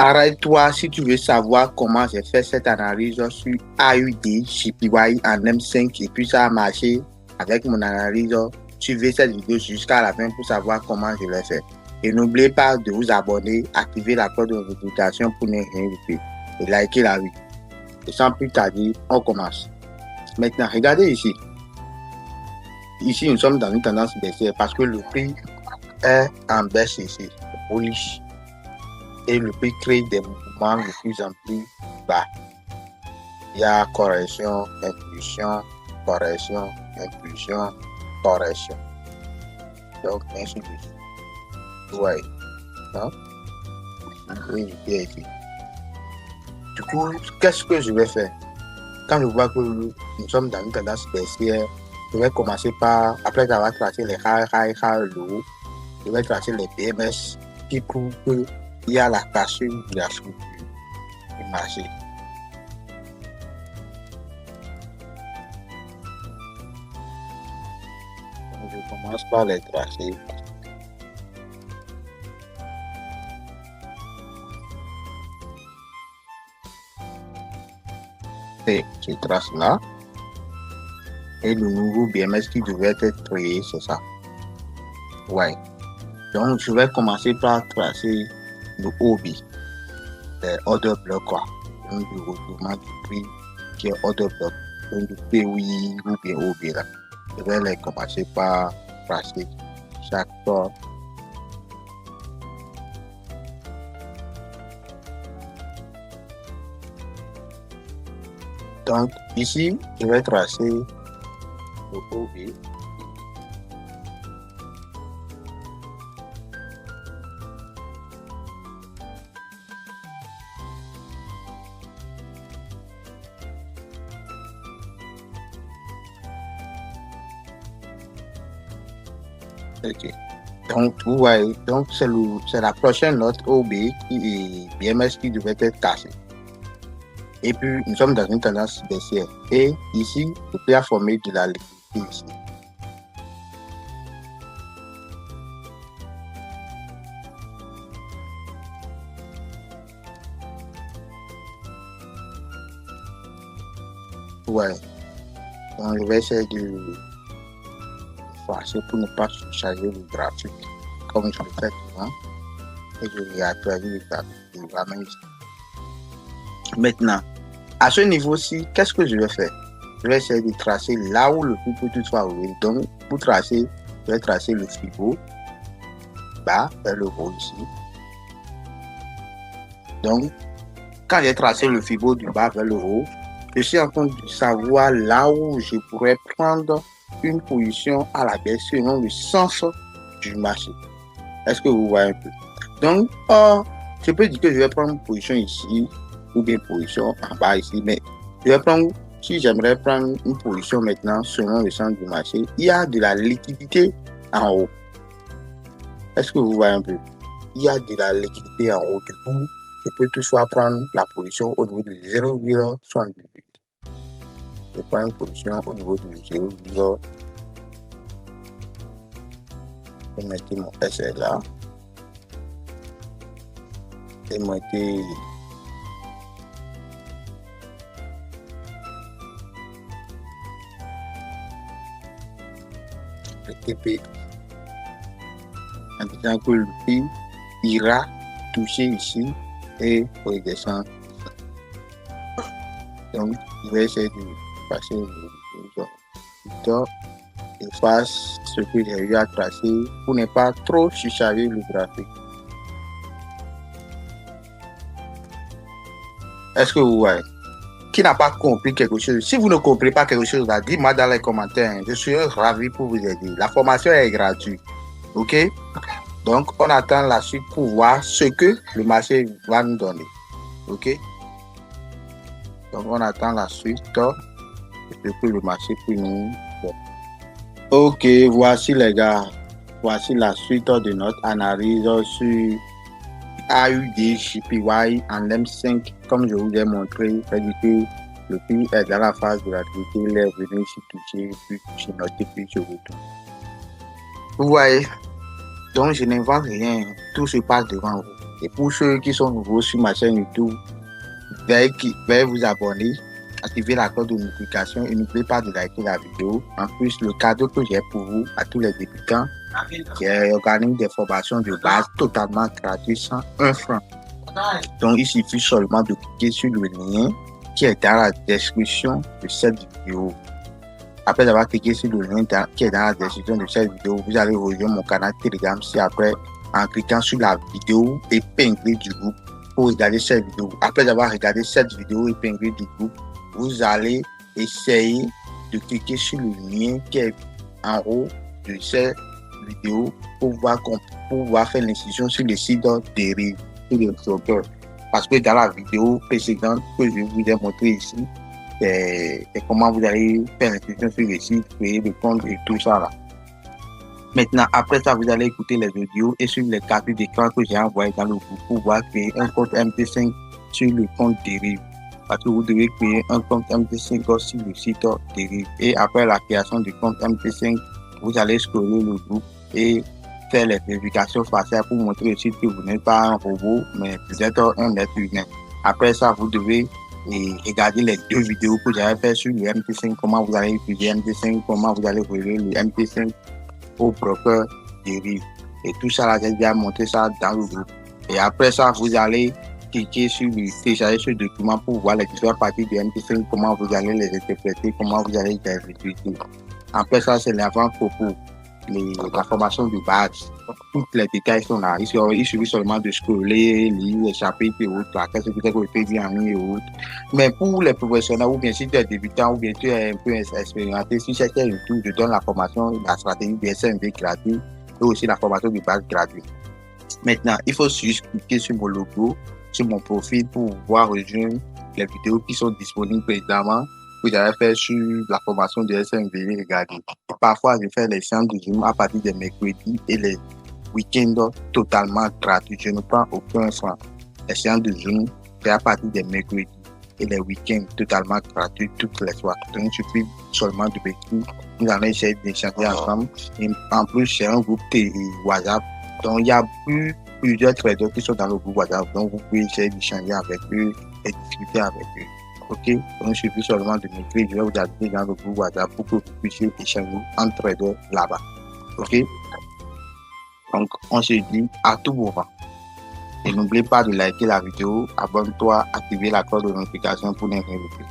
Arrête-toi si tu veux savoir comment j'ai fait cette analyse sur AUD, JPY en M5 et puis ça a marché avec mon analyse. Suivez cette vidéo jusqu'à la fin pour savoir comment je l'ai fait. Et n'oubliez pas de vous abonner, activer la cloche de notification pour ne rien louper et liker la vidéo. Et sans plus tarder, on commence. Maintenant, regardez ici. Ici, nous sommes dans une tendance baissière parce que le prix est en baisse ici, bullish. Et le prix crée des mouvements de plus en plus bas. Il y a correction, impulsion, correction, impulsion, correction. Donc, ainsi de suite. Ouais. Non? Oui, bien ici. Du coup, qu'est-ce que je vais faire? Quand je vois que nous sommes dans une tendance baissière, je vais commencer par, après avoir tracé les high low, je vais tracer les BMS qui prouvent qu'il y a la cassure de la structure du marché. Donc, je commence par les tracer. Et je trace là. Et le nouveau BMS qui devait être créé, c'est ça. Ouais. Donc, je vais commencer par tracer le OB, le order block, quoi. Donc, le retournement du prix qui est order block. Donc, le POI ou bien OB là. Je vais les commencer par tracer chaque fois. Donc, ici, je vais tracer le OB. Ok. Donc, vous voyez, donc c'est la prochaine note OB qui est BMS qui devait être cassée. Et puis, nous sommes dans une tendance baissière. Et ici, le prix a formé de la liquidité ici. Ouais. Donc, je vais essayer de forcer pour ne pas charger le graphique comme je le fais souvent. Et je vais actualiser le graphique ici. Maintenant, à ce niveau-ci, qu'est-ce que je vais faire? Je vais essayer de tracer là où le prix peut toutefois ouvrir. Donc, pour tracer, je vais tracer le Fibo bas vers le haut ici. Donc, quand j'ai tracé le Fibo du bas vers le haut, je suis en train de savoir là où je pourrais prendre une position à la baisse selon le sens du marché. Est-ce que vous voyez un peu? Donc, je peux dire que je vais prendre une position ici ou bien position en bas ici, mais je vais prendre, si j'aimerais prendre une position maintenant selon le sens du marché, il y a de la liquidité en haut. Est-ce que vous voyez un peu? Il y a de la liquidité en haut. Du coup, je peux toutefois prendre la position au niveau de 0,78. Je prends une position au niveau de 0,0. Je vais mettre mon SL là. Et mettre le TP en disant que le prix ira toucher ici et redescendre. Donc, je vais essayer de passer le temps et fasse ce que j'ai eu à tracer pour ne pas trop surcharger le graphique. Est-ce que vous voyez? Qui n'a pas compris quelque chose? Si vous ne comprenez pas quelque chose, dites-moi dans les commentaires. Je suis ravi pour vous aider. La formation est gratuite. Ok? Donc, on attend la suite pour voir ce que le marché va nous donner. Ok? Donc, on attend la suite de ce que le marché peut nous donner. Ok, voici les gars. Voici la suite de notre analyse sur AUD, JPY en M5. Comme je vous ai montré, c'est-à-dire le prix est dans la phase de l'activité. Il est venu ici toucher, puis toucher notre prix sur retour. Vous voyez? Donc, je n'invente rien. Tout se passe devant vous. Et pour ceux qui sont nouveaux sur ma chaîne YouTube, veuillez vous abonner, activer la cloche de notification et n'oubliez pas de liker la vidéo. En plus, le cadeau que j'ai pour vous, à tous les débutants, qui organise des formations de base totalement gratuites sans un franc. Donc, il suffit seulement de cliquer sur le lien qui est dans la description de cette vidéo. Après avoir cliqué sur le lien qui est dans la description de cette vidéo, vous allez rejoindre mon canal Telegram ci-après en cliquant sur la vidéo épinglée du groupe pour regarder cette vidéo. Après avoir regardé cette vidéo épinglée du groupe, vous allez essayer de cliquer sur le lien qui est en haut de cette vidéo pour pouvoir faire l'inscription sur le site Deriv. Parce que dans la vidéo précédente que je vous ai montré ici, c'est comment vous allez faire l'inscription sur le site, créer le compte et tout ça là. Maintenant, après ça, vous allez écouter les audios et suivre les captures d'écran que j'ai envoyées dans le groupe pour pouvoir créer un compte MT5 sur le compte Deriv. Parce que vous devez créer un compte MT5 sur le site Deriv. Et après la création du compte MT5, vous allez scroller le groupe et faire les vérifications faciales pour montrer aussi que vous n'êtes pas un robot, mais vous êtes un être humain. Après ça, vous devez regarder les 2 vidéos que j'avais fait sur le MT5, comment vous allez utiliser MT5, comment vous allez relier le MT5 au broker Deriv. Et tout ça, là, j'ai déjà montré ça dans le groupe. Et après ça, vous allez cliquer sur le télécharger ce document pour voir les différentes parties du MT5, comment vous allez les interpréter, comment vous allez les utiliser. Après ça, c'est l'avant-propos. La formation de base, tous les détails sont là. Il suffit seulement de scroller, lire les chapitres et autres, qu'est-ce que vous avez dit en ligne et autres. Mais pour les professionnels, ou bien si tu es débutant, ou bien tu es un peu expérimenté, si c'est YouTube, je donne la formation, la stratégie du SMV gratuite et aussi la formation de base gratuite. Maintenant, il faut juste cliquer sur mon logo, sur mon profil pour pouvoir rejoindre les vidéos qui sont disponibles précédemment. Vous avez fait sur la formation de SMV, regardez. Parfois, je fais les séances de Zoom à partir des mercredis et les week-ends totalement gratuits. Je ne prends aucun franc. Les séances de Zoom, c'est à partir des mercredis et les week-ends totalement gratuits toutes les soirs. Donc, il suffit seulement de m'écrire. Nous allons essayer d'échanger ensemble. Et en plus, c'est un groupe WhatsApp. Donc, il y a plusieurs traders qui sont dans le groupe WhatsApp. Donc, vous pouvez essayer d'échanger avec eux et discuter avec eux. Ok, donc il suffit seulement de m'écrire, je vais vous ajouter dans le groupe WhatsApp pour que vous puissiez échanger entre traders là-bas. Ok, donc on se dit à tout moment. Et n'oubliez pas de liker la vidéo, abonne-toi, activer la cloche de notification pour ne rien louper.